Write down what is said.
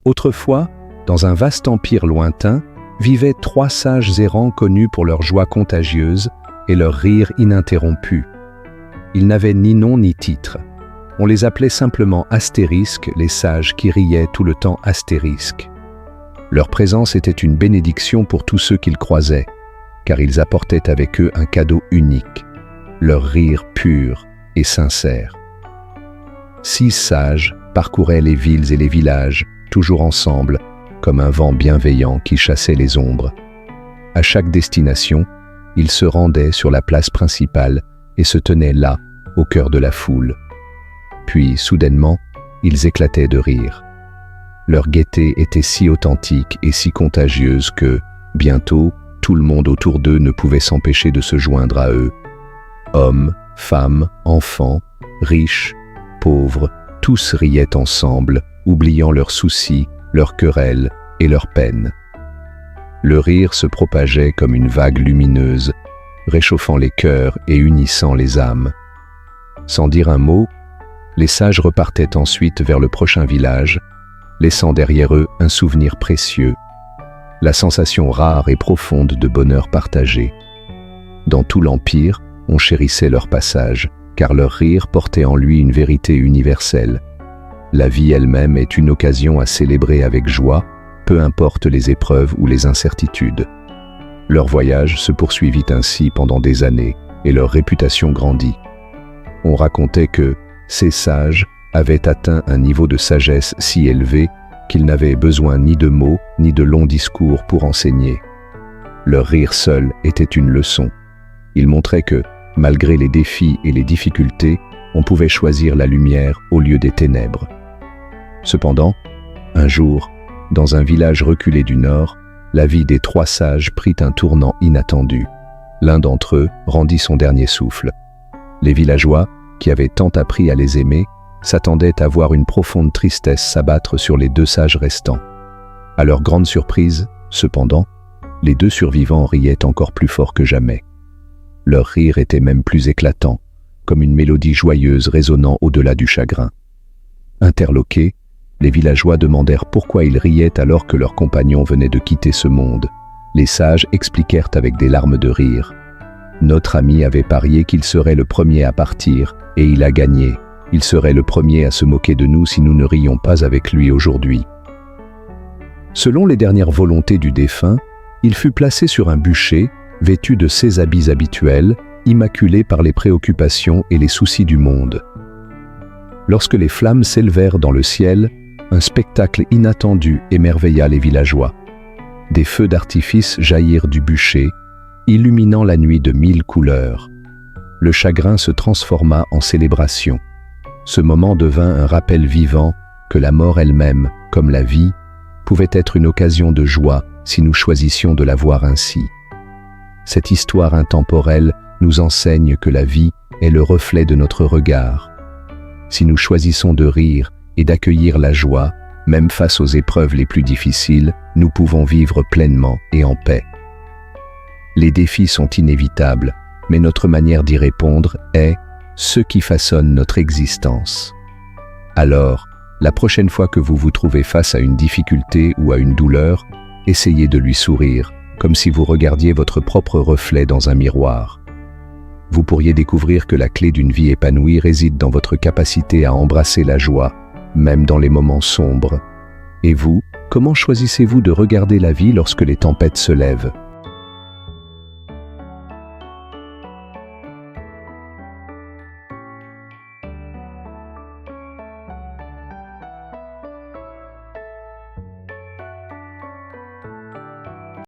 Autrefois, dans un vaste empire lointain, vivaient 3 sages errants connus pour leur joie contagieuse et leur rire ininterrompu. Ils n'avaient ni nom ni titre. On les appelait simplement astérisques, les sages qui riaient tout le temps astérisques. Leur présence était une bénédiction pour tous ceux qu'ils croisaient, car ils apportaient avec eux un cadeau unique, leur rire pur et sincère. 6 sages parcouraient les villes et les villages, toujours ensemble, comme un vent bienveillant qui chassait les ombres. À chaque destination, ils se rendaient sur la place principale et se tenaient là, au cœur de la foule. Puis, soudainement, ils éclataient de rire. Leur gaieté était si authentique et si contagieuse que, bientôt, tout le monde autour d'eux ne pouvait s'empêcher de se joindre à eux. Hommes, femmes, enfants, riches, pauvres, tous riaient ensemble, oubliant leurs soucis, leurs querelles et leurs peines. Le rire se propageait comme une vague lumineuse, réchauffant les cœurs et unissant les âmes. Sans dire un mot, les sages repartaient ensuite vers le prochain village, laissant derrière eux un souvenir précieux, la sensation rare et profonde de bonheur partagé. Dans tout l'Empire, on chérissait leur passage, car leur rire portait en lui une vérité universelle. La vie elle-même est une occasion à célébrer avec joie, peu importe les épreuves ou les incertitudes. Leur voyage se poursuivit ainsi pendant des années, et leur réputation grandit. On racontait que ces sages avaient atteint un niveau de sagesse si élevé qu'ils n'avaient besoin ni de mots ni de longs discours pour enseigner. Leur rire seul était une leçon. Il montrait que, malgré les défis et les difficultés, on pouvait choisir la lumière au lieu des ténèbres. Cependant, un jour, dans un village reculé du nord, la vie des 3 sages prit un tournant inattendu. L'un d'entre eux rendit son dernier souffle. Les villageois, qui avaient tant appris à les aimer, s'attendaient à voir une profonde tristesse s'abattre sur les 2 sages restants. À leur grande surprise, cependant, les 2 survivants riaient encore plus fort que jamais. Leur rire était même plus éclatant, comme une mélodie joyeuse résonnant au-delà du chagrin. Interloqués, les villageois demandèrent pourquoi ils riaient alors que leurs compagnons venaient de quitter ce monde. Les sages expliquèrent avec des larmes de rire. Notre ami avait parié qu'il serait le premier à partir, et il a gagné. Il serait le premier à se moquer de nous si nous ne rions pas avec lui aujourd'hui. Selon les dernières volontés du défunt, il fut placé sur un bûcher, vêtu de ses habits habituels, immaculé par les préoccupations et les soucis du monde. Lorsque les flammes s'élevèrent dans le ciel, un spectacle inattendu émerveilla les villageois. Des feux d'artifice jaillirent du bûcher, illuminant la nuit de 1000 couleurs. Le chagrin se transforma en célébration. Ce moment devint un rappel vivant que la mort elle-même, comme la vie, pouvait être une occasion de joie si nous choisissions de la voir ainsi. Cette histoire intemporelle nous enseigne que la vie est le reflet de notre regard. Si nous choisissons de rire et d'accueillir la joie, même face aux épreuves les plus difficiles, nous pouvons vivre pleinement et en paix. Les défis sont inévitables, mais notre manière d'y répondre est ce qui façonne notre existence. Alors, la prochaine fois que vous vous trouvez face à une difficulté ou à une douleur, essayez de lui sourire, comme si vous regardiez votre propre reflet dans un miroir. Vous pourriez découvrir que la clé d'une vie épanouie réside dans votre capacité à embrasser la joie, même dans les moments sombres. Et vous, comment choisissez-vous de regarder la vie lorsque les tempêtes se lèvent ?